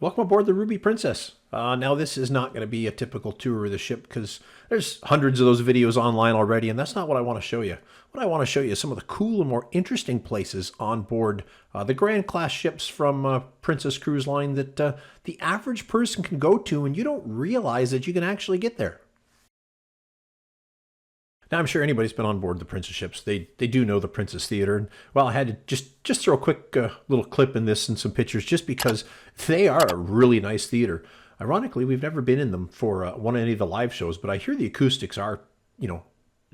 Welcome aboard the Ruby Princess. Now this is not going to be a typical tour of the ship because there's hundreds of those videos online already, and that's not what I want to show you. What I want to show you is some of the cool and more interesting places on board the Grand Class ships from Princess Cruise Line that the average person can go to, and you don't realize that you can actually get there. Now, I'm sure anybody's been on board the Princess ships. They do know the Princess Theater. And, well, I had to just throw a quick little clip in this and some pictures just because they are a really nice theater. Ironically, we've never been in them for any of the live shows, but I hear the acoustics are,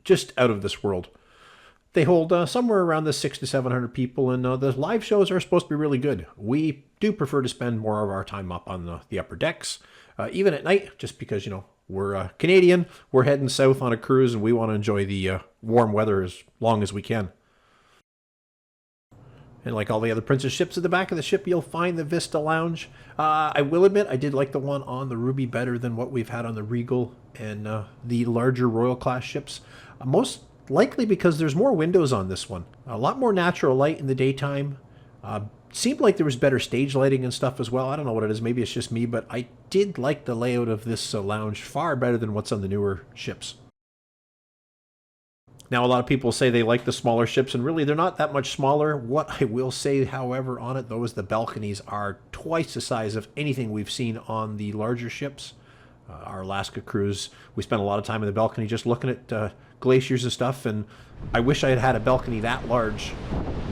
just out of this world. They hold somewhere around the 600 to 700 people, and the live shows are supposed to be really good. We do prefer to spend more of our time up on the upper decks, even at night, just because, we're Canadian, we're heading south on a cruise, and we want to enjoy the warm weather as long as we can. And like all the other Princess ships, at the back of the ship, you'll find the Vista Lounge. I will admit, I did like the one on the Ruby better than what we've had on the Regal and the larger Royal Class ships. Most likely because there's more windows on this one. A lot more natural light in the daytime. Seemed like there was better stage lighting and stuff as well. I don't know what it is. Maybe it's just me, but I did like the layout of this lounge far better than what's on the newer ships. Now, a lot of people say they like the smaller ships, and really they're not that much smaller. What I will say, however, on it, though, is the balconies are twice the size of anything we've seen on the larger ships. Our Alaska cruise, we spent a lot of time in the balcony just looking at glaciers and stuff, and I wish I had had a balcony that large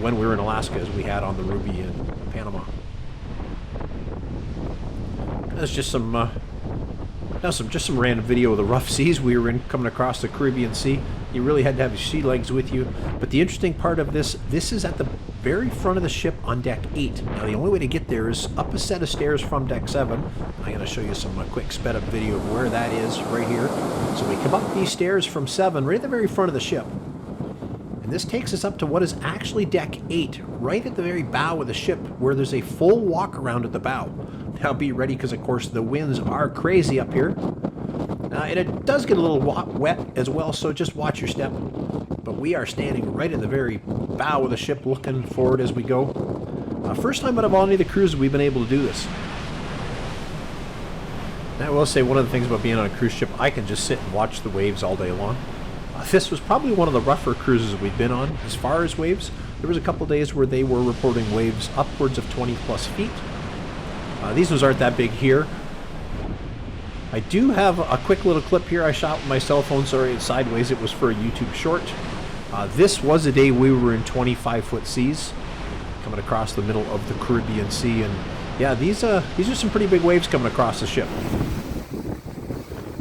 when we were in Alaska as we had on the Ruby in Panama. That's just some random video of the rough seas we were in coming across the Caribbean Sea. You really had to have your sea legs with you. But the interesting part of this is at the very front of the ship on deck 8. Now the only way to get there is up a set of stairs from deck 7. I'm going to show you some quick sped up video of where that is right here. So we come up these stairs from 7 right at the very front of the ship. And this takes us up to what is actually deck 8, right at the very bow of the ship, where there's a full walk around at the bow. Now be ready because, of course, the winds are crazy up here. And it does get a little wet as well, so just watch your step. But we are standing right in the very bow of the ship looking forward as we go. First time out of all any of the cruises we've been able to do this. And I will say one of the things about being on a cruise ship, I can just sit and watch the waves all day long. This was probably one of the rougher cruises we've been on as far as waves. There was a couple days where they were reporting waves upwards of 20 plus feet. These ones aren't that big here. I do have a quick little clip here I shot with my cell phone. Sorry, it's sideways. It was for a YouTube short. This was a day we were in 25-foot seas coming across the middle of the Caribbean Sea. And yeah, these are some pretty big waves coming across the ship.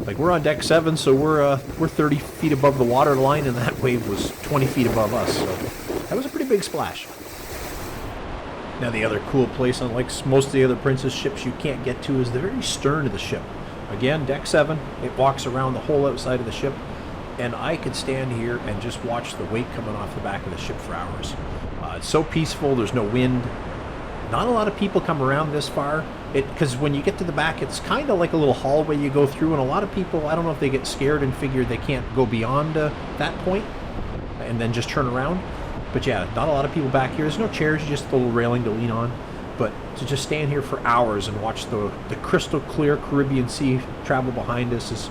Like, we're on deck 7, so we're 30 feet above the water line, and that wave was 20 feet above us. So that was a pretty big splash. Now, the other cool place, unlike most of the other Princess ships you can't get to, is the very stern of the ship. Again, deck 7, it walks around the whole outside of the ship, and I could stand here and just watch the wake coming off the back of the ship for hours. It's so peaceful, there's no wind. Not a lot of people come around this far, because when you get to the back, it's kind of like a little hallway you go through, and a lot of people, I don't know if they get scared and figure they can't go beyond that point and then just turn around. But yeah, not a lot of people back here. There's no chairs, just a little railing to lean on. But to just stand here for hours and watch the crystal clear Caribbean Sea travel behind us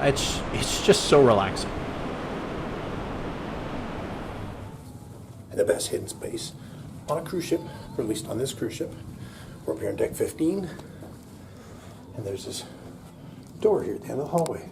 it's just so relaxing. And the best hidden space on a cruise ship, or at least on this cruise ship, we're up here on deck 15, and there's this door here at the end of the hallway.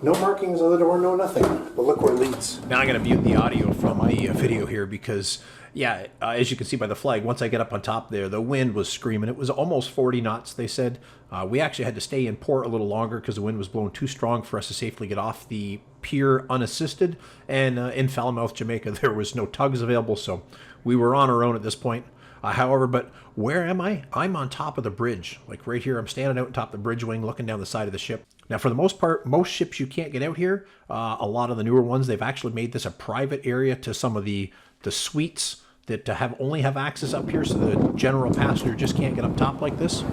No markings on the door, no nothing. But look where it leads. Now I'm going to mute the audio from my video here because, yeah, as you can see by the flag, once I get up on top there, the wind was screaming. It was almost 40 knots, they said. We actually had to stay in port a little longer because the wind was blowing too strong for us to safely get off the pier unassisted. And in Falmouth, Jamaica, there was no tugs available, so we were on our own at this point. However, but where am I? I'm on top of the bridge. Like right here, I'm standing out on top of the bridge wing looking down the side of the ship. Now, for the most part, most ships you can't get out here. A lot of the newer ones, they've actually made this a private area to some of the suites that only have access up here, so the general passenger just can't get up top like this.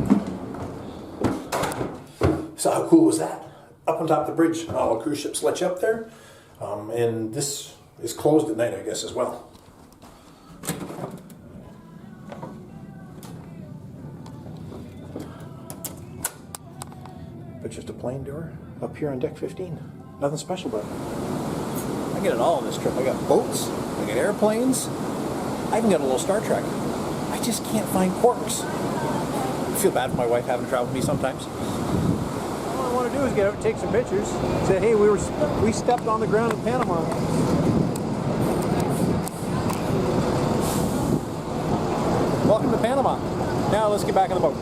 So how cool was that? Up on top of the bridge, all the cruise ships let you up there. And this is closed at night, I guess, as well. sliding door up here on deck 15. Nothing special about it. I get it all on this trip. I got boats, I got airplanes, I even got a little Star Trek. I just can't find corks. I feel bad for my wife having to travel with me sometimes. All I want to do is get out and take some pictures. Say, hey, we stepped on the ground in Panama. Welcome to Panama. Now let's get back on the boat.